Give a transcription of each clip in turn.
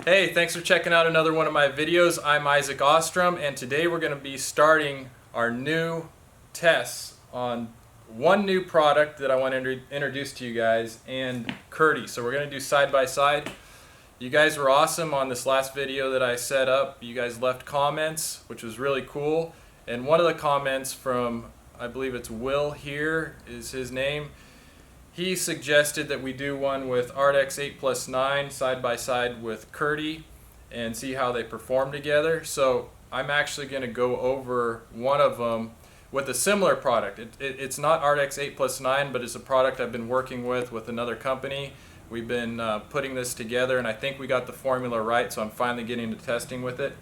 Hey, thanks for checking out another one of my videos. I'm Isaac Ostrom, and today we're going to be starting our new tests on one new product that I want to introduce to you guys, and Kerdi. So we're going to do side by side. You guys were awesome on this last video that I set up. You guys left comments, which was really cool. And one of the comments from, I believe it's Will here is his name. He suggested that we do one with Ardex 8+9 side by side with Kerdi and see how they perform together. So I'm actually going to go over one of them with a similar product. It's not Ardex 8+9, but it's a product I've been working with another company. We've been putting this together, and I think we got the formula right, so I'm finally getting to testing with it.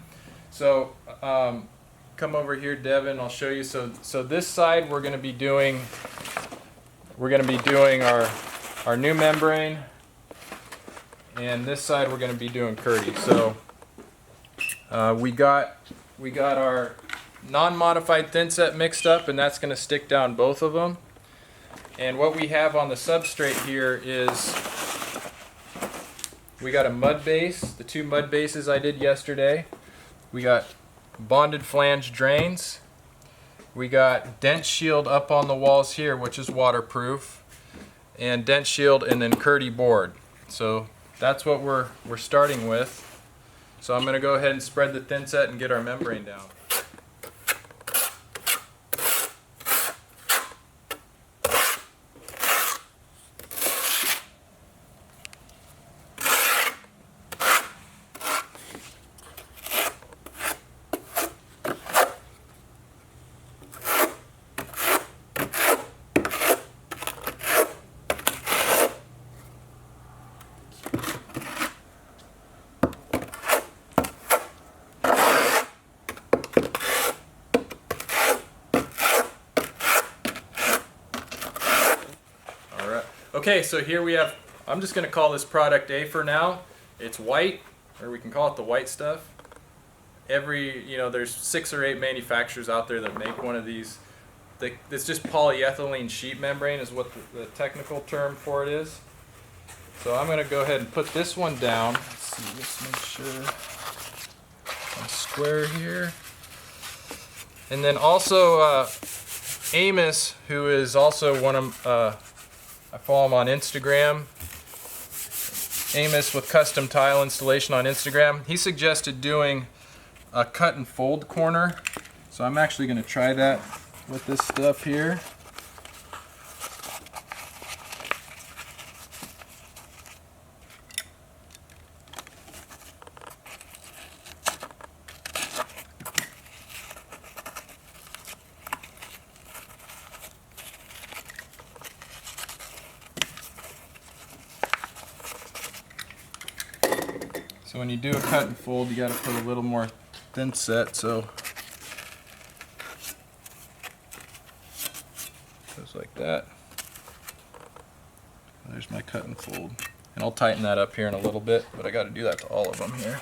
So come over here, Devin, I'll show you. So this side we're going to be doing our new membrane, and this side we're going to be doing Kerdi. So we got our non-modified thin set mixed up, and that's going to stick down both of them. And what we have on the substrate here is we got a mud base, the two mud bases I did yesterday. We got bonded flange drains. We got dent shield up on the walls here, which is waterproof, and dent shield, and then Kerdi board. So that's what we're starting with. So I'm going to go ahead and spread the thin set and get our membrane down. Okay, so here we have, I'm just going to call this product A for now. It's white, or we can call it the white stuff. There's 6 or 8 manufacturers out there that make one of these. It's just polyethylene sheet membrane is what the technical term for it is. So I'm going to go ahead and put this one down. Let's see, just make sure I'm square here. And then also Amos, who is also one of, I follow him on Instagram, Amos with Custom Tile Installation on Instagram. He suggested doing a cut and fold corner. So I'm actually going to try that with this stuff here. So when you do a cut and fold, you got to put a little more thin set, so goes like that. There's my cut and fold. And I'll tighten that up here in a little bit, but I got to do that to all of them here.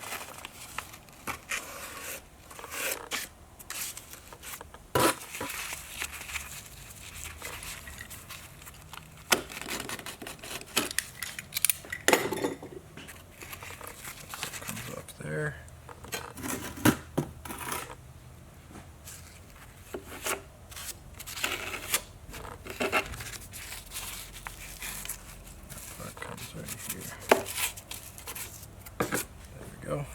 There. That comes right here. There we go.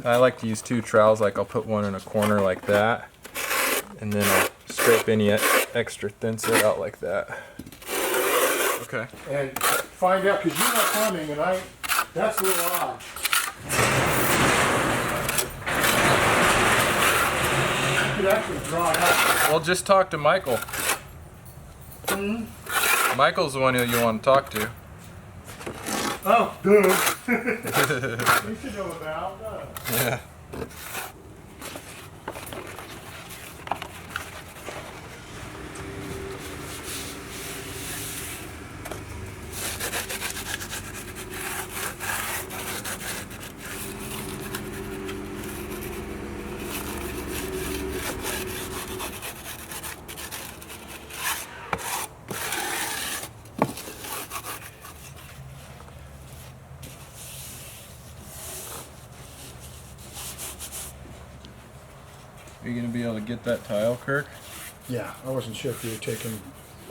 I like to use 2 trowels, like I'll put one in a corner like that, and then I'll scrape any extra thin set out like that. Okay. And find out, because you're not coming, and that's a little odd. You could actually draw it out. Well, just talk to Michael. Mm-hmm. Michael's the one who you want to talk to. Oh, dude. You should know about that. Yeah. Are you gonna be able to get that tile, Kirk? Yeah, I wasn't sure if you were taking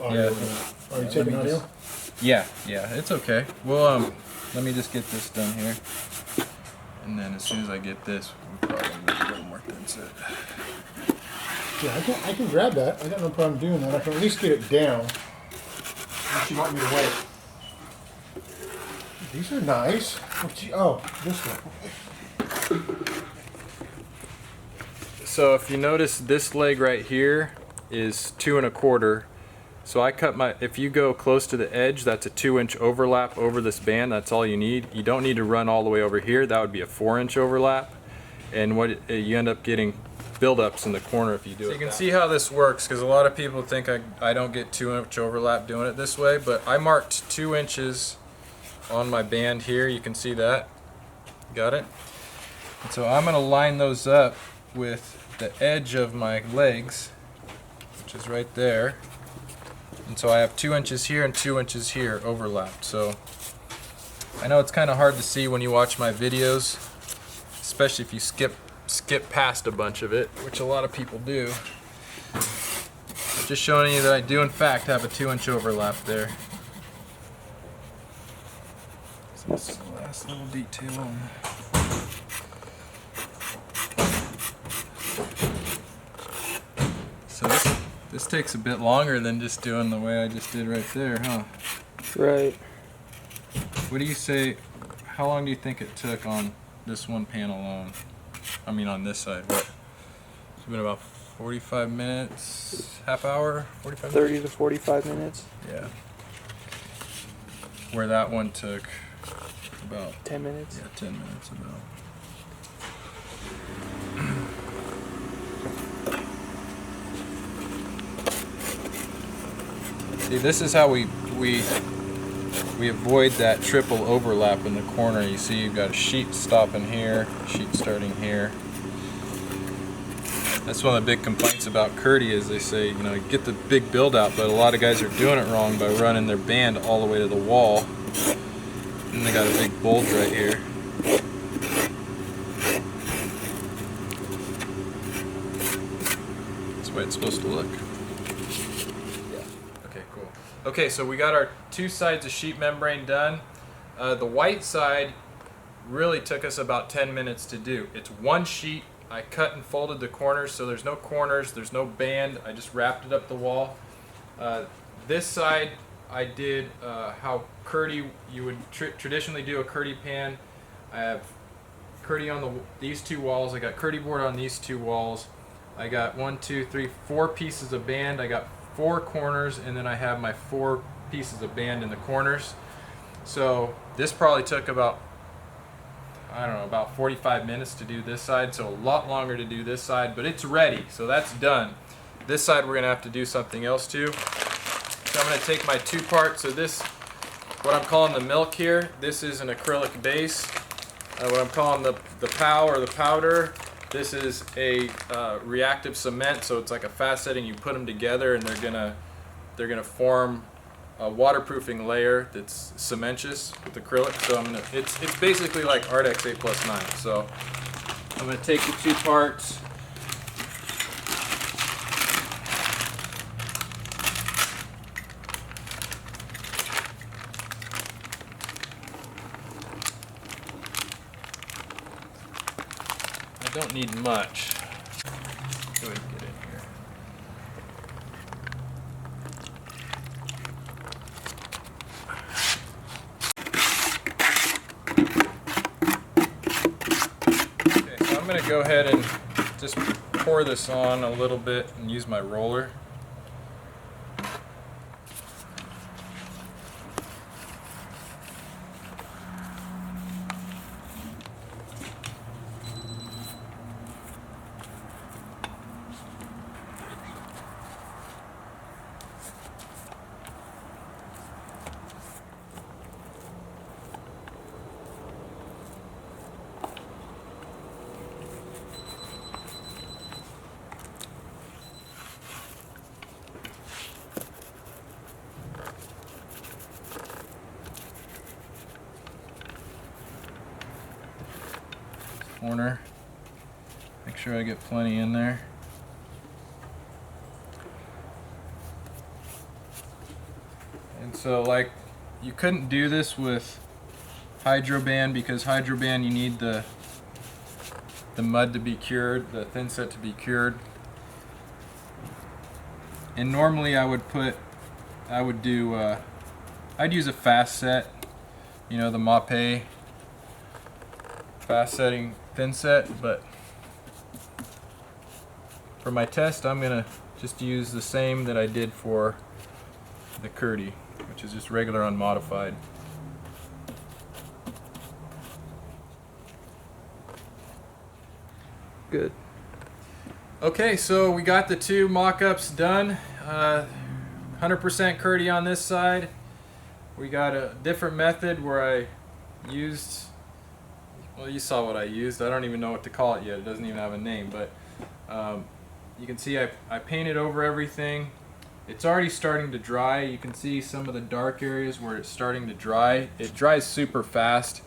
audio Yeah. or not. Are you Let taking me audio? Yeah, it's okay. Well, let me just get this done here. And then as soon as I get this, we'll probably make a little more thin set. Yeah, I can grab that. I got no problem doing that. I can at least get it down. Unless you want me to wait. These are nice. Oh, this one. So if you notice, this leg right here is 2 1/4. So I cut if you go close to the edge, that's a 2-inch overlap over this band. That's all you need. You don't need to run all the way over here. That would be a 4-inch overlap. And you end up getting buildups in the corner if you do it. So you can see how this works, because a lot of people think I don't get 2-inch overlap doing it this way, but I marked 2 inches on my band here. You can see that. Got it? And so I'm going to line those up with the edge of my legs, which is right there. And so I have 2 inches here and 2 inches here overlapped. So I know it's kind of hard to see when you watch my videos, especially if you skip past a bunch of it, which a lot of people do. Just showing you that I do in fact have a 2-inch overlap there. So this is the last little detail. So this takes a bit longer than just doing the way I just did right there, huh? Right. What do you say, how long do you think it took on this one pan alone? I mean on this side, what? It's been about 45 minutes, half hour, 45 minutes? 30 to 45 minutes. Yeah. Where that one took about 10 minutes. Yeah, 10 minutes about. See, this is how we avoid that triple overlap in the corner. You see you've got a sheet stopping here, sheet starting here. That's one of the big complaints about Kerdi is they say, you know, get the big build out, but a lot of guys are doing it wrong by running their band all the way to the wall. And they got a big bulge right here. That's the way it's supposed to look. Okay, cool. Okay, so we got our 2 sides of sheet membrane done. The white side really took us about 10 minutes to do. It's one sheet. I cut and folded the corners, so there's no corners, there's no band. I just wrapped it up the wall. This side, I did how Kerdi, you would traditionally do a Kerdi pan. I have Kerdi on these 2 walls. I got Kerdi board on these 2 walls. I got 1, 2, 3, 4 pieces of band. I got 4 corners, and then I have my 4 pieces of band in the corners. So this probably took about, I don't know, about 45 minutes to do this side, so a lot longer to do this side, but it's ready, so that's done. This side we're gonna have to do something else to. So I'm gonna take my 2 parts. So this, what I'm calling the milk here, this is an acrylic base. What I'm calling the POW or the powder, this is a reactive cement, so it's like a fast setting. You put them together and they're gonna form a waterproofing layer that's cementous with acrylic. So it's basically like Ardex 8+9. So I'm gonna take the 2 parts. I don't need much. Go ahead and get in here. Okay, so I'm going to go ahead and just pour this on a little bit and use my roller. Corner. Make sure I get plenty in there. So like, you couldn't do this with Hydroban, because Hydroban you need the mud to be cured, the thin set to be cured. And normally I'd use a fast set, you know, the Mapei fast setting thin set, but for my test I'm gonna just use the same that I did for the Kerdi, which is just regular unmodified. Good. Okay, so we got the two mock-ups done. 100% Kerdi on this side. We got a different method where I used, well, you saw what I used. I don't even know what to call it yet. It doesn't even have a name, but you can see I painted over everything. It's already starting to dry. You can see some of the dark areas where it's starting to dry. It dries super fast.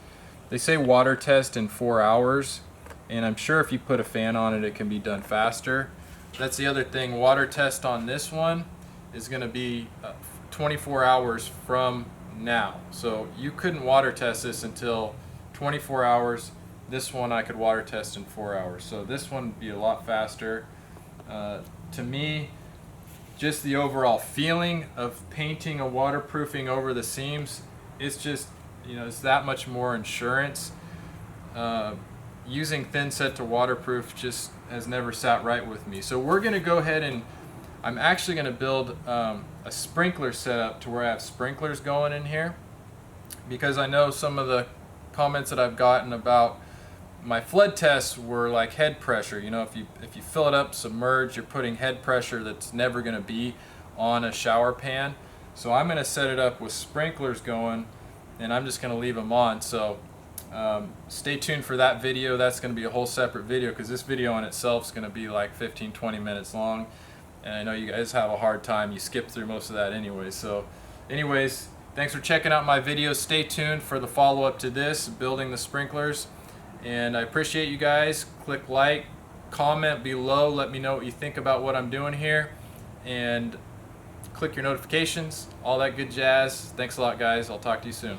They say water test in 4 hours, and I'm sure if you put a fan on it, it can be done faster. That's the other thing. Water test on this one is going to be 24 hours from now. So you couldn't water test this until 24 hours. This one I could water test in 4 hours. So this one would be a lot faster. To me, just the overall feeling of painting a waterproofing over the seams, it's just, you know, it's that much more insurance. Using thin set to waterproof just has never sat right with me. So we're going to go ahead and I'm actually going to build a sprinkler setup to where I have sprinklers going in here, because I know some of the comments that I've gotten about my flood tests were like head pressure. You know, if you fill it up submerged, you're putting head pressure that's never going to be on a shower pan. So I'm going to set it up with sprinklers going, and I'm just going to leave them on. So stay tuned for that video. That's going to be a whole separate video, because this video in itself is going to be like 15-20 minutes long, and I know you guys have a hard time. You skip through most of that anyway. So anyways, thanks for checking out my videos. Stay tuned for the follow-up to this, building the sprinklers. And I appreciate you guys. Click like, comment below, let me know what you think about what I'm doing here, and click your notifications, all that good jazz. Thanks a lot, guys. I'll talk to you soon.